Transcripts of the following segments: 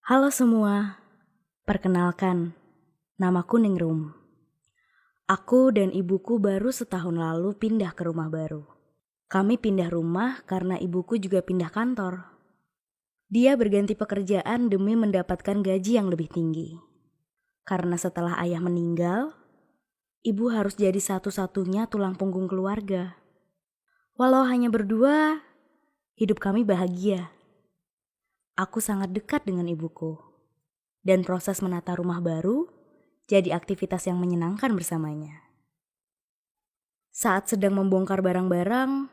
Halo semua, perkenalkan, namaku Ningrum. Aku dan ibuku baru setahun lalu pindah ke rumah baru. Kami pindah rumah karena ibuku juga pindah kantor. Dia berganti pekerjaan demi mendapatkan gaji yang lebih tinggi. Karena setelah ayah meninggal, ibu harus jadi satu-satunya tulang punggung keluarga. Walau hanya berdua, hidup kami bahagia. Aku sangat dekat dengan ibuku. Dan proses menata rumah baru jadi aktivitas yang menyenangkan bersamanya. Saat sedang membongkar barang-barang,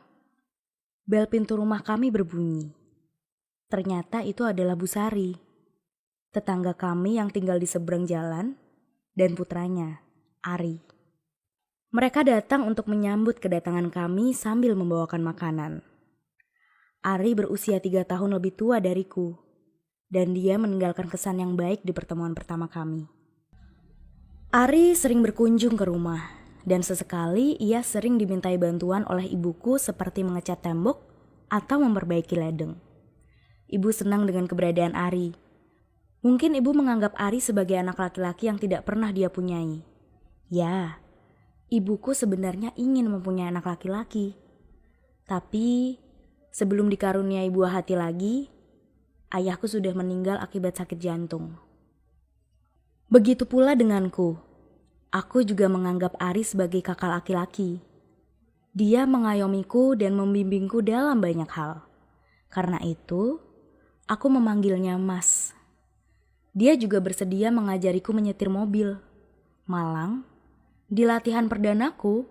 bel pintu rumah kami berbunyi. Ternyata itu adalah Bu Sari, tetangga kami yang tinggal di seberang jalan, dan putranya, Ari. Mereka datang untuk menyambut kedatangan kami sambil membawakan makanan. Ari berusia 3 tahun lebih tua dariku, dan dia meninggalkan kesan yang baik di pertemuan pertama kami. Ari sering berkunjung ke rumah, dan sesekali ia sering dimintai bantuan oleh ibuku seperti mengecat tembok atau memperbaiki ledeng. Ibu senang dengan keberadaan Ari. Mungkin ibu menganggap Ari sebagai anak laki-laki yang tidak pernah dia punyai. Ya, ibuku sebenarnya ingin mempunyai anak laki-laki. Tapi sebelum dikaruniai buah hati lagi, ayahku sudah meninggal akibat sakit jantung. Begitu pula denganku. Aku juga menganggap Ari sebagai kakak laki-laki. Dia mengayomiku dan membimbingku dalam banyak hal. Karena itu, aku memanggilnya Mas. Dia juga bersedia mengajariku menyetir mobil. Malang, di latihan perdanaku,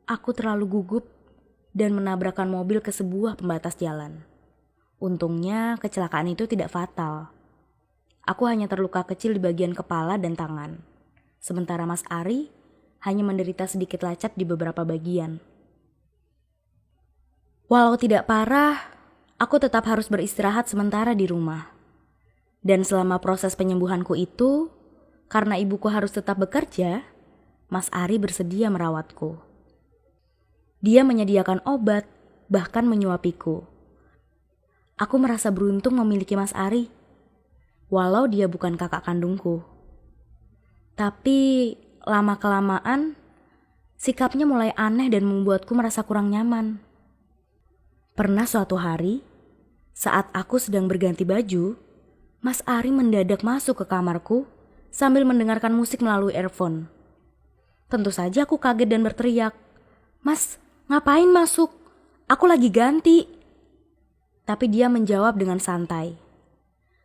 aku terlalu gugup dan menabrakkan mobil ke sebuah pembatas jalan. Untungnya kecelakaan itu tidak fatal. Aku hanya terluka kecil di bagian kepala dan tangan. Sementara Mas Ari hanya menderita sedikit lecet di beberapa bagian. Walau tidak parah, aku tetap harus beristirahat sementara di rumah. Dan selama proses penyembuhanku itu, karena ibuku harus tetap bekerja, Mas Ari bersedia merawatku. Dia menyediakan obat, bahkan menyuapiku. Aku merasa beruntung memiliki Mas Ari, walau dia bukan kakak kandungku. Tapi lama-kelamaan, sikapnya mulai aneh dan membuatku merasa kurang nyaman. Pernah suatu hari, saat aku sedang berganti baju, Mas Ari mendadak masuk ke kamarku sambil mendengarkan musik melalui earphone. Tentu saja aku kaget dan berteriak, "Mas, ngapain masuk? Aku lagi ganti." Tapi dia menjawab dengan santai,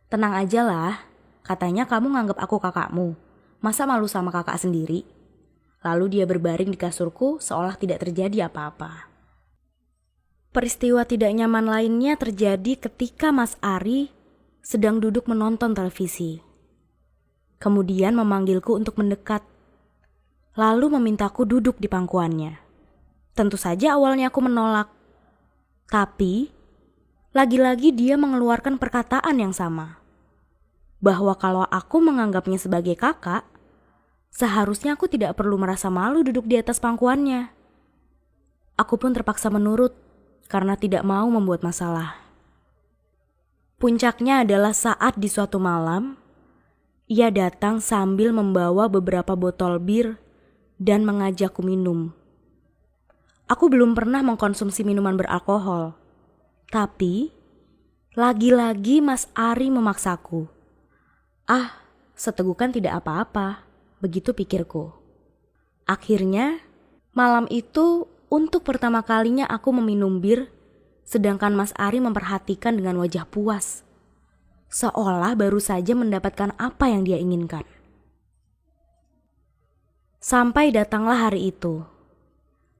"Tenang aja lah, katanya kamu nganggap aku kakakmu. Masa malu sama kakak sendiri?" Lalu dia berbaring di kasurku seolah tidak terjadi apa-apa. Peristiwa tidak nyaman lainnya terjadi ketika Mas Ari sedang duduk menonton televisi. Kemudian memanggilku untuk mendekat, lalu memintaku duduk di pangkuannya. Tentu saja awalnya aku menolak. Tapi, lagi-lagi dia mengeluarkan perkataan yang sama. Bahwa kalau aku menganggapnya sebagai kakak, seharusnya aku tidak perlu merasa malu duduk di atas pangkuannya. Aku pun terpaksa menurut karena tidak mau membuat masalah. Puncaknya adalah saat di suatu malam, ia datang sambil membawa beberapa botol bir dan mengajakku minum. Aku belum pernah mengkonsumsi minuman beralkohol, tapi lagi-lagi Mas Ari memaksaku. Setegukan tidak apa-apa, begitu pikirku. Akhirnya, malam itu untuk pertama kalinya aku meminum bir, sedangkan Mas Ari memperhatikan dengan wajah puas. Seolah baru saja mendapatkan apa yang dia inginkan. Sampai datanglah hari itu.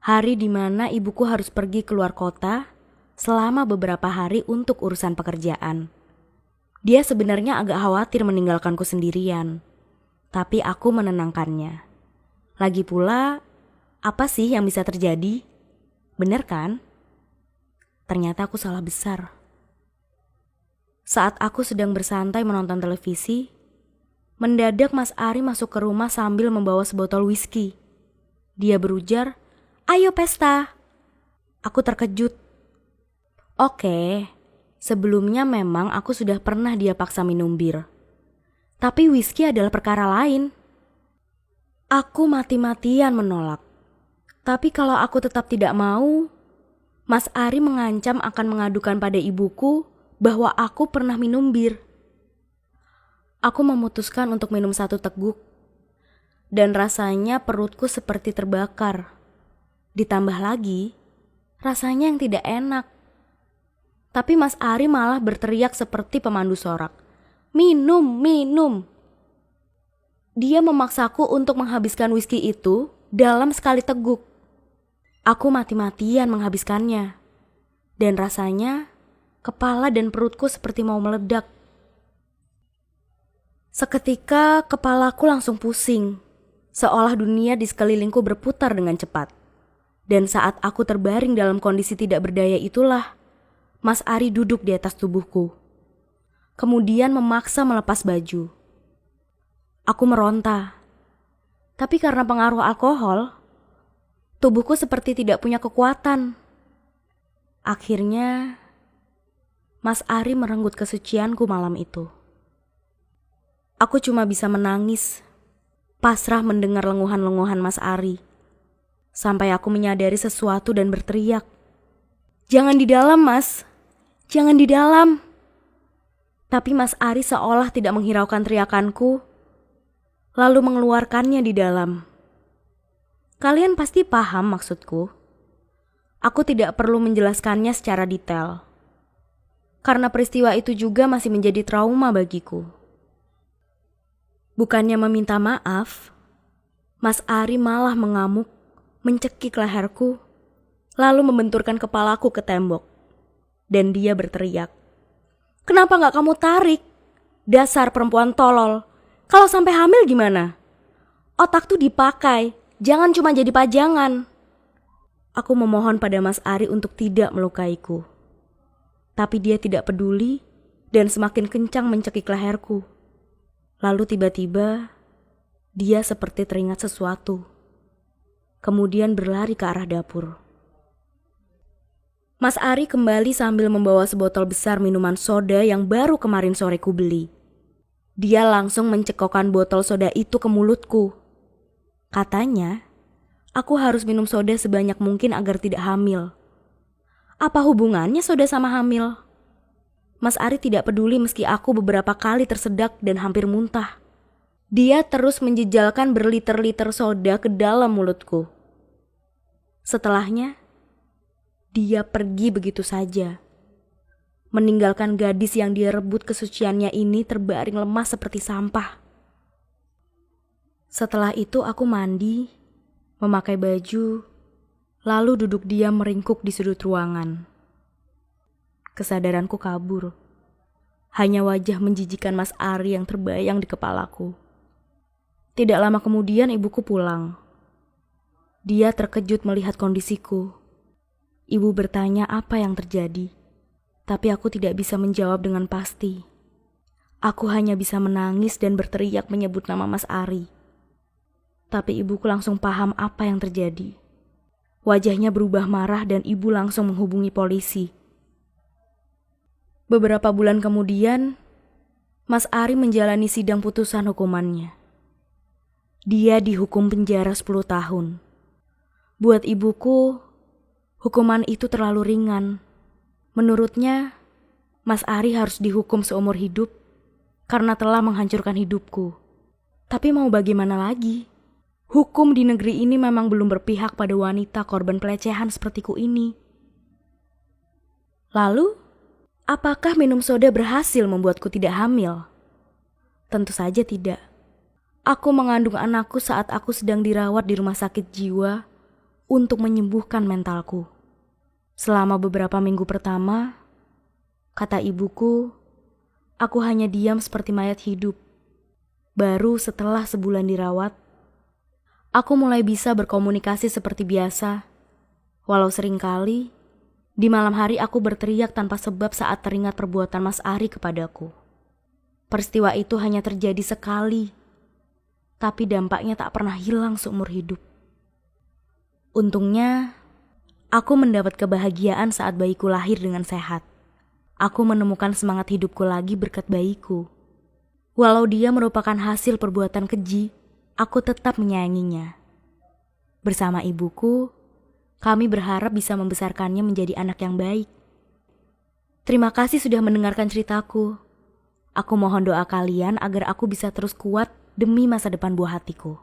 Hari di mana ibuku harus pergi keluar kota selama beberapa hari untuk urusan pekerjaan. Dia sebenarnya agak khawatir meninggalkanku sendirian, tapi aku menenangkannya. Lagi pula, apa sih yang bisa terjadi? Bener kan? Ternyata aku salah besar. Saat aku sedang bersantai menonton televisi, mendadak Mas Ari masuk ke rumah sambil membawa sebotol whisky. Dia berujar, "Ayo pesta." Aku terkejut. Oke, sebelumnya memang aku sudah pernah dia paksa minum bir. Tapi whisky adalah perkara lain. Aku mati-matian menolak. Tapi kalau aku tetap tidak mau, Mas Ari mengancam akan mengadukan pada ibuku bahwa aku pernah minum bir. Aku memutuskan untuk minum 1 teguk. Dan rasanya perutku seperti terbakar. Ditambah lagi, rasanya yang tidak enak. Tapi Mas Ari malah berteriak seperti pemandu sorak. Minum, minum. Dia memaksaku untuk menghabiskan whisky itu dalam sekali teguk. Aku mati-matian menghabiskannya. Dan rasanya, kepala dan perutku seperti mau meledak. Seketika kepalaku langsung pusing. Seolah dunia di sekelilingku berputar dengan cepat. Dan saat aku terbaring dalam kondisi tidak berdaya itulah, Mas Ari duduk di atas tubuhku. Kemudian memaksa melepas baju. Aku meronta. Tapi karena pengaruh alkohol, tubuhku seperti tidak punya kekuatan. Akhirnya, Mas Ari merenggut kesucianku malam itu. Aku cuma bisa menangis, pasrah mendengar lenguhan-lenguhan Mas Ari. Sampai aku menyadari sesuatu dan berteriak. Jangan di dalam, Mas. Jangan di dalam. Tapi Mas Ari seolah tidak menghiraukan teriakanku, lalu mengeluarkannya di dalam. Kalian pasti paham maksudku. Aku tidak perlu menjelaskannya secara detail. Karena peristiwa itu juga masih menjadi trauma bagiku. Bukannya meminta maaf, Mas Ari malah mengamuk, mencekik leherku, lalu membenturkan kepalaku ke tembok. Dan dia berteriak, "Kenapa gak kamu tarik? Dasar perempuan tolol. Kalau sampai hamil gimana? Otak tuh dipakai, jangan cuma jadi pajangan." Aku memohon pada Mas Ari untuk tidak melukaiku. Tapi dia tidak peduli dan semakin kencang mencekik leherku. Lalu tiba-tiba, dia seperti teringat sesuatu. Kemudian berlari ke arah dapur. Mas Ari kembali sambil membawa sebotol besar minuman soda yang baru kemarin sore ku beli. Dia langsung mencekokkan botol soda itu ke mulutku. Katanya, aku harus minum soda sebanyak mungkin agar tidak hamil. Apa hubungannya soda sama hamil? Mas Ari tidak peduli meski aku beberapa kali tersedak dan hampir muntah. Dia terus menjejalkan berliter-liter soda ke dalam mulutku. Setelahnya, dia pergi begitu saja, meninggalkan gadis yang dia rebut kesuciannya ini terbaring lemas seperti sampah. Setelah itu aku mandi, memakai baju, lalu duduk diam meringkuk di sudut ruangan. Kesadaranku kabur. Hanya wajah menjijikan Mas Ari yang terbayang di kepalaku. Tidak lama kemudian ibuku pulang. Dia terkejut melihat kondisiku. Ibu bertanya apa yang terjadi, tapi aku tidak bisa menjawab dengan pasti. Aku hanya bisa menangis dan berteriak menyebut nama Mas Ari. Tapi ibuku langsung paham apa yang terjadi. Wajahnya berubah marah dan ibu langsung menghubungi polisi. Beberapa bulan kemudian, Mas Ari menjalani sidang putusan hukumannya. Dia dihukum penjara 10 tahun. Buat ibuku, hukuman itu terlalu ringan. Menurutnya, Mas Ari harus dihukum seumur hidup karena telah menghancurkan hidupku. Tapi mau bagaimana lagi? Hukum di negeri ini memang belum berpihak pada wanita korban pelecehan sepertiku ini. Lalu, apakah minum soda berhasil membuatku tidak hamil? Tentu saja tidak. Aku mengandung anakku saat aku sedang dirawat di rumah sakit jiwa untuk menyembuhkan mentalku. Selama beberapa minggu pertama, kata ibuku, aku hanya diam seperti mayat hidup. Baru setelah sebulan dirawat, aku mulai bisa berkomunikasi seperti biasa. Walau seringkali, di malam hari aku berteriak tanpa sebab saat teringat perbuatan Mas Ari kepadaku. Peristiwa itu hanya terjadi sekali, tapi dampaknya tak pernah hilang seumur hidup. Untungnya, aku mendapat kebahagiaan saat bayiku lahir dengan sehat. Aku menemukan semangat hidupku lagi berkat bayiku. Walau dia merupakan hasil perbuatan keji, aku tetap menyayanginya. Bersama ibuku, kami berharap bisa membesarkannya menjadi anak yang baik. Terima kasih sudah mendengarkan ceritaku. Aku mohon doa kalian agar aku bisa terus kuat demi masa depan buah hatiku.